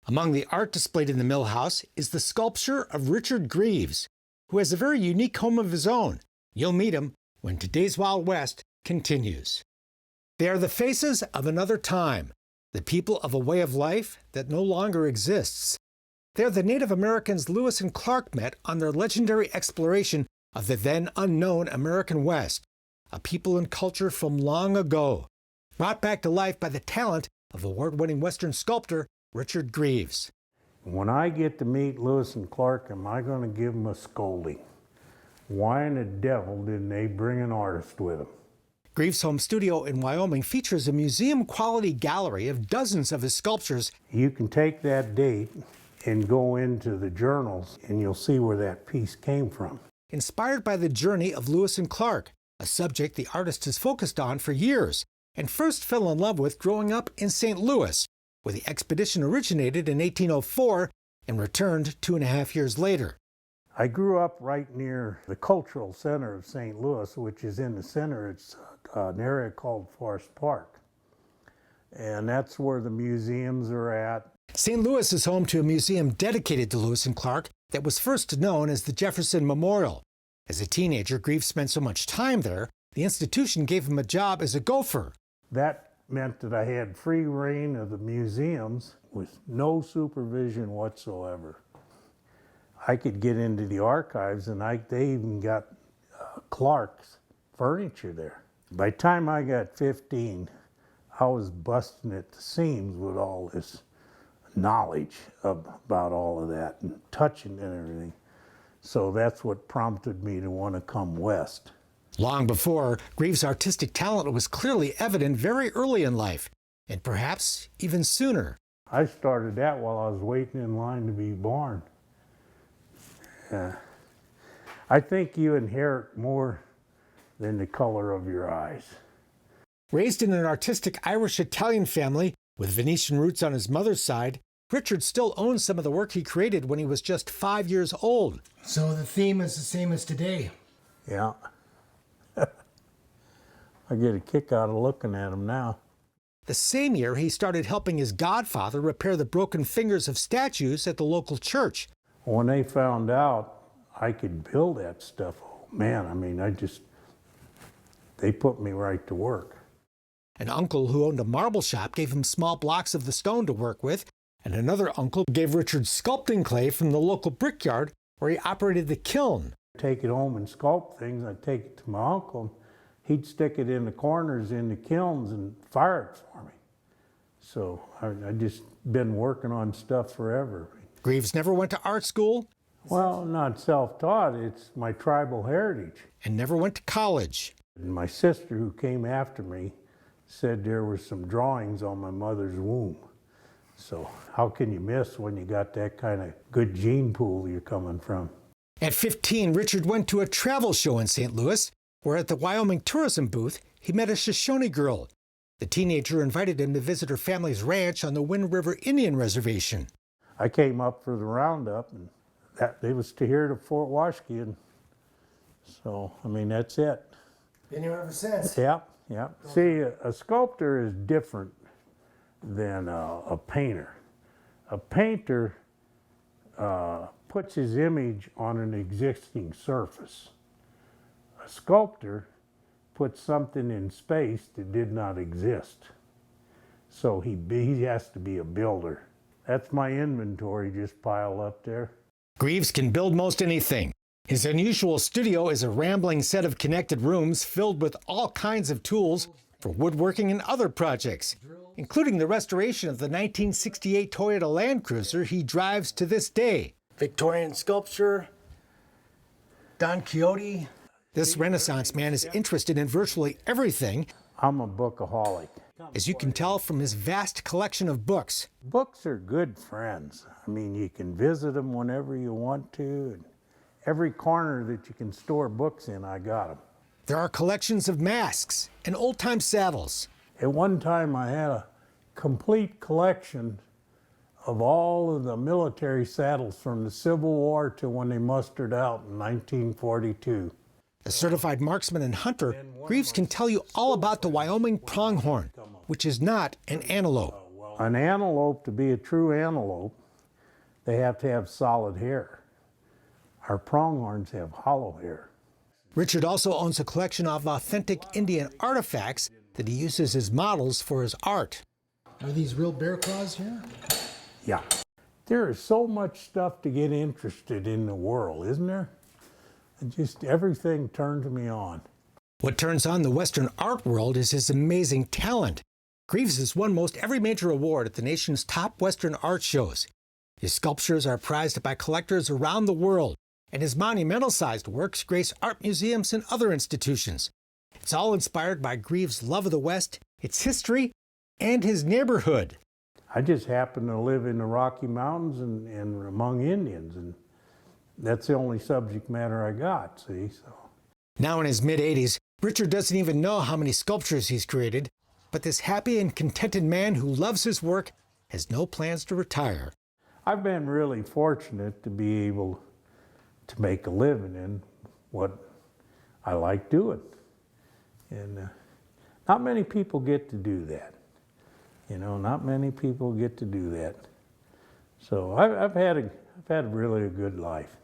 Among the art displayed in the mill house is the sculpture of Richard Greeves, who has a very unique home of his own. You'll meet him when Today's Wild West continues. They are the faces of another time, the people of a way of life that no longer exists. They are the Native Americans Lewis and Clark met on their legendary exploration of the then unknown American West, a people and culture from long ago, brought back to life by the talent of award-winning Western sculptor Richard Greeves. When I get to meet Lewis and Clark, am I going to give them a scolding? Why in the devil didn't they bring an artist with them? Greeves' home studio in Wyoming features a museum-quality gallery of dozens of his sculptures. You can take that date and go into the journals, and you'll see where that piece came from. Inspired by the journey of Lewis and Clark, a subject the artist has focused on for years, and first fell in love with growing up in St. Louis, where the expedition originated in 1804 and returned 2.5 years later. I grew up right near the cultural center of St. Louis, which is in the center. It's an area called Forest Park, and that's where the museums are at. St. Louis is home to a museum dedicated to Lewis and Clark that was first known as the Jefferson Memorial. As a teenager, Greeves spent so much time there, the institution gave him a job as a gopher. That meant that I had free reign of the museums with no supervision whatsoever. I could get into the archives, and they even got Clark's furniture there. By the time I got 15, I was busting at the seams with all this knowledge about all of that and touching and everything. So that's what prompted me to want to come west. Long before, Greeves' artistic talent was clearly evident very early in life, and perhaps even sooner. I started that while I was waiting in line to be born. I think you inherit more than the color of your eyes. Raised in an artistic Irish-Italian family with Venetian roots on his mother's side, Richard still owns some of the work he created when he was just 5 years old. So the theme is the same as today. Yeah. I get a kick out of looking at them now. The same year, he started helping his godfather repair the broken fingers of statues at the local church. When they found out I could build that stuff, oh man, I mean, they put me right to work. An uncle who owned a marble shop gave him small blocks of the stone to work with, and another uncle gave Richard sculpting clay from the local brickyard where he operated the kiln. Take it home and sculpt things. I'd take it to my uncle. He'd stick it in the corners in the kilns and fire it for me. So I just been working on stuff forever. Greeves never went to art school. Well, not self-taught. It's my tribal heritage. And never went to college. And my sister, who came after me, said there were some drawings on my mother's womb. So how can you miss when you got that kind of good gene pool you're coming from? At 15, Richard went to a travel show in St. Louis, where at the Wyoming tourism booth, he met a Shoshone girl. The teenager invited him to visit her family's ranch on the Wind River Indian Reservation. I came up for the roundup, and it was to here to Fort Wasky, and so, I mean, that's it. Been here ever since. Yeah. See, a sculptor is different than a painter. A painter puts his image on an existing surface. A sculptor puts something in space that did not exist. So he has to be a builder. That's my inventory just piled up there. Greeves can build most anything. His unusual studio is a rambling set of connected rooms filled with all kinds of tools for woodworking and other projects, including the restoration of the 1968 Toyota Land Cruiser he drives to this day. Victorian sculpture, Don Quixote. This Renaissance man is interested in virtually everything, I'm a bookaholic. as you can tell from his vast collection of books. Books are good friends. I mean, you can visit them whenever you want to. And every corner that you can store books in, I got them. There are collections of masks and old-time saddles. At one time, I had a complete collection of all of the military saddles from the Civil War to when they mustered out in 1942. A certified marksman and hunter, Greeves can tell you all about the Wyoming pronghorn, which is not an antelope. an antelope, to be a true antelope, they have to have solid hair. Our pronghorns have hollow hair. Richard also owns a collection of authentic Indian artifacts that he uses as models for his art. Are these real bear claws here? Yeah. There is so much stuff to get interested in the world, isn't there? Just everything turns me on. What turns on the Western art world is his amazing talent. Greeves has won most every major award at the nation's top Western art shows. His sculptures are prized by collectors around the world, and his monumental-sized works grace art museums and other institutions. It's all inspired by Greaves' love of the West, its history, and his neighborhood. I just happen to live in the Rocky Mountains and among Indians, and that's the only subject matter I got, see, so. Now in his mid-80s, Richard doesn't even know how many sculptures he's created, but this happy and contented man who loves his work has no plans to retire. I've been really fortunate to be able to make a living in what I like doing. And not many people get to do that. You know, not many people get to do that. So I've had really a good life.